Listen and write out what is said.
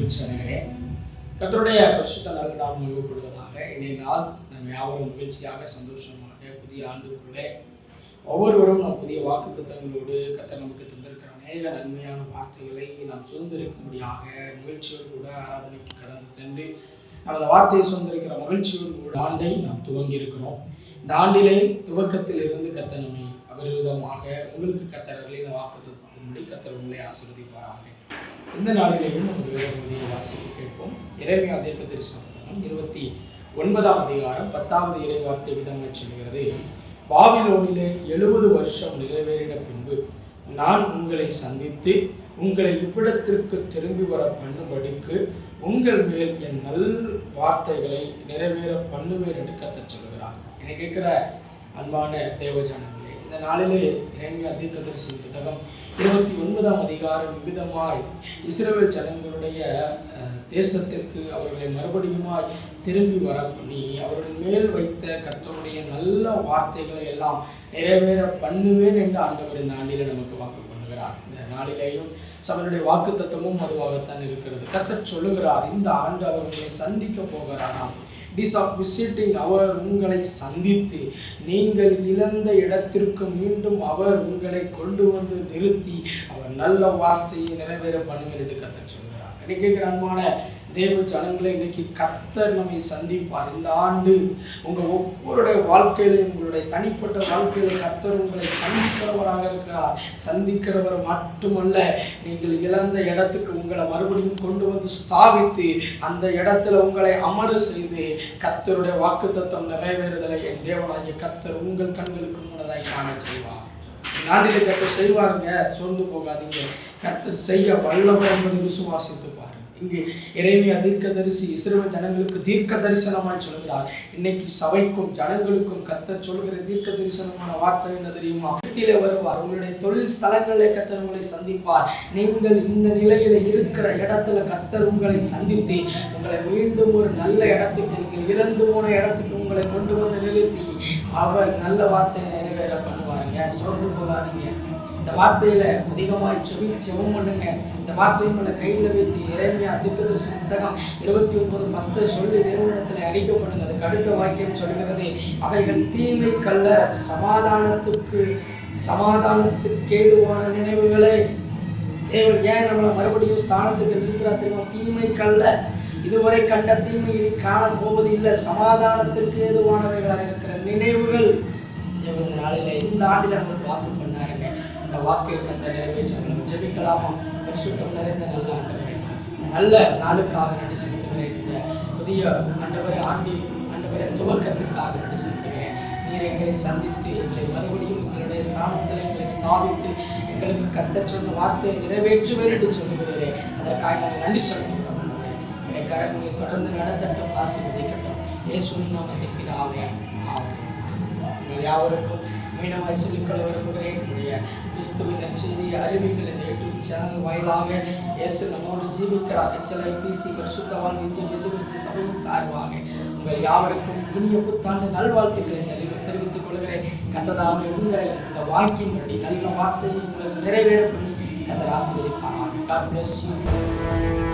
மகிழ்ச்சி அடைகிறேன். கர்த்தருடைய பரிசுத்த நல்ல நாமம் மகிமைப்படுவதாக. இன்றைய நாள் நம்ம யாவரும் மகிழ்ச்சியாக சந்தோஷமாக புதிய ஆண்டுக்குள்ளே ஒவ்வொருவரும் நாம் புதிய வாக்குத்தத்தங்களோடு கர்த்தர் நமக்கு தந்திருக்கிற அநேக நன்மையான வார்த்தைகளை நாம் சுதந்திரிக்கும்படியாக மகிழ்ச்சியோடு கூட ஆராதனைக்கு கடந்து சென்று நமது வார்த்தையை சுதந்திரிக்கிற மகிழ்ச்சியோடு கூட ஆண்டை நாம் துவங்கி இருக்கிறோம். இந்த ஆண்டிலே துவக்கத்தில் இருந்து கர்த்தர் நம்மை அபரிவிதமாக உங்களுக்கு கர்த்தர்களின் வாக்குத்தத்தின்படி கர்த்தர் உங்களை ஆசீர்வதிப்பாராக. இந்த நாளிலேயும் ஒரு வேதபகுதியை வாசிக்க கேட்போம். எரேமியா தீர்க்கதரிசன 29ஆம் அதிகாரம் 10வது இறைவார்த்தை விதமாக சொல்கிறது. பாபிலோனிலே 70 வருஷம் நிறைவேறின பின்பு நான் உங்களை சந்தித்து உங்களை இவ்விடத்திற்கு திரும்பி வர பண்ணும்படிக்கு உங்கள் மேல் என் நல் வார்த்தைகளை நிறைவேற பண்ணுவேன் என்று கர்த்தர் சொல்கிறார். என்னை கேட்கிற அன்பான தேவஜனங்களே, இந்த நாளிலே எரேமியா தீர்க்கதரிசன புத்தகம் 29ஆம் அதிகாரம் விவிதமாய் இஸ்ரவேல் ஜனங்களுடைய தேசத்திற்கு அவர்களை மறுபடியுமாய் திரும்பி வர பண்ணி அவர்கள் மேல் வைத்த கர்த்தருடைய நல்ல வார்த்தைகளை எல்லாம் நிறைவேற பண்ணுவேன் என்று ஆண்டவர் இந்த ஆண்டிலே நமக்கு வாக்கு பண்ணுகிறார். இந்த நாளிலேயும் சபையுடைய வாக்கு தத்துவமும் அதுவாகத்தான் இருக்கிறது. கர்த்தர் சொல்லுகிறார், இந்த ஆண்டு அவர்களை சந்திக்க போகிறாராம். டிஸ் ஆஃப் விசிட்டிங், அவர் உங்களை சந்தித்து நீங்கள் இழந்த இடத்திற்கு மீண்டும் அவர் உங்களை கொண்டு வந்து நிறுத்தி அவர் நல்ல வார்த்தையை நிறைவேற பண்ணுவேன் என்று கர்த்தர் சொல்கிறார். கேட்கிற அன்பான தேவ ஜனங்களை, இன்னைக்கு கர்த்தர் நம்மை சந்திப்பார். இந்த ஆண்டு உங்க ஒவ்வொருடைய வாழ்க்கையிலும் உங்களுடைய தனிப்பட்ட வாழ்க்கையில கர்த்தர் உங்களை சந்திக்கிறவராக இருக்கிறார். சந்திக்கிறவர் மட்டுமல்ல, நீங்கள் இழந்த இடத்துக்கு உங்களை மறுபடியும் கொண்டு வந்து ஸ்தாபித்து அந்த இடத்துல உங்களை அமர செய்து கர்த்தருடைய வாக்குத்தத்தம் நிறைவேறுதலை என் தேவனாகிய கர்த்தர் உங்கள் கண்களுக்கு முன்னதாய் காண செய்வார். நாட்டிலே கர்த்தர் செய்வாருங்க, சோர்ந்து போகாதீங்க. கர்த்தர் செய்ய வல்லவர் என்பதை விசுவாசித்து பாருங்க. இங்கே எரேமியா தீர்க்கதரிசி இஸ்ரவேல் ஜனங்களுக்கு தீர்க்க தரிசனமாய் சொல்கிறார். இன்னைக்கு சபைக்கும் ஜனங்களுக்கும் கர்த்தர் சொல்கிற தீர்க்க தரிசனமான வார்த்தை என்ன தெரியுமா? வீட்டிலே வருவார், உங்களுடைய தொழில் ஸ்தலங்களிலே கர்த்தர் உங்களை சந்திப்பார். நீங்கள் இந்த நிலையில இருக்கிற இடத்துல கர்த்தர் உங்களை சந்தித்து உங்களை மீண்டும் ஒரு நல்ல இடத்துக்கு, நீங்கள் இழந்து போன இடத்துக்கு உங்களை கொண்டு வந்து நிறுத்தி அவர் நல்ல வார்த்தையை நிறைவேற பண்ணுவாருங்க. சோர்ந்து போகாதீங்க. இந்த வார்த்தையில அதிகமாய் செபம் பண்ணுங்க. இந்த வார்த்தையை உங்களை கையில வைத்து எரேமியா தீர்க்கதரிசன புத்தகம் 29:10 சொல்லி தேவனிடத்துல அறிக்கை பண்ணுங்க. அதுக்கு அடுத்த வாக்கியம் சொல்கிறது, அவைகள் தீமைக்கல்ல சமாதானத்துக்கு ஏதுவான நினைவுகளே. தேவன் ஏன் நம்மளை மறுபடியும் ஸ்தானத்துக்கு நிறுத்துறா தெரியுமா? தீமைக்கல்ல, இதுவரை கண்ட தீமை இனி காண போவது இல்லை, சமாதானத்திற்கு ஏதுவானவைகளாக இருக்கிற நினைவுகள் இந்த நாளில இந்த ஆண்டில் நமக்கு வாக்கு பண்ணாருங்க. அந்த வாக்கை கர்த்தர் நிறைவேற்ற நம்ம ஜெபிக்கலாமா? பரிசுத்தம் நிறைந்த நல்ல ஆண்டவரே, நல்ல நாளுக்காக நன்றி செலுத்துகிறேன். இந்த புதிய ஆண்டவரே துவக்கத்திற்காக நன்றி செலுத்துகிறேன். நீர் எங்களை சந்தித்து எங்களை மறுபடியும் எங்களுடைய ஸ்தானத்தில் எங்களை ஸ்தாபித்து எங்களுக்கு கர்த்தர் சொன்ன வார்த்தையை நிறைவேற்றுவேன் என்று சொல்லுகிறேன். அதற்காக நாங்கள் நன்றி செலுத்துகிறோம். என்னுடைய கரங்களை தொடர்ந்து நடத்தட்டும், ஆசீர்வதிக்கட்டும். இயேசுவின் நாமத்தில் பிதாவே, ஆமென். யாவருக்கும் மீனமாய் சொல்லிக்கொள்ள விரும்புகிறேன். என்னுடைய கிறிஸ்துவின் நற்செய்தி அறிவிகள் இந்த யூடியூப் சேனல் வாயிலாக இயேசு நம்மோடு ஜீவிக்கிறார். HLIPC பரிசுத்தவான் இந்திய சபையின் சார்பாக உங்கள் யாவருக்கும் இனிய புத்தாண்டு நல்வாழ்த்துக்களை தெரிவித்துக் கொள்கிறேன். கர்த்தர் உங்களை இந்த வாக்கின்படி நல்ல வார்த்தையை உங்களுக்கு நிறைவேற பண்ணி கர்த்தர் ஆசீர்வதிப்பாராக. God bless you.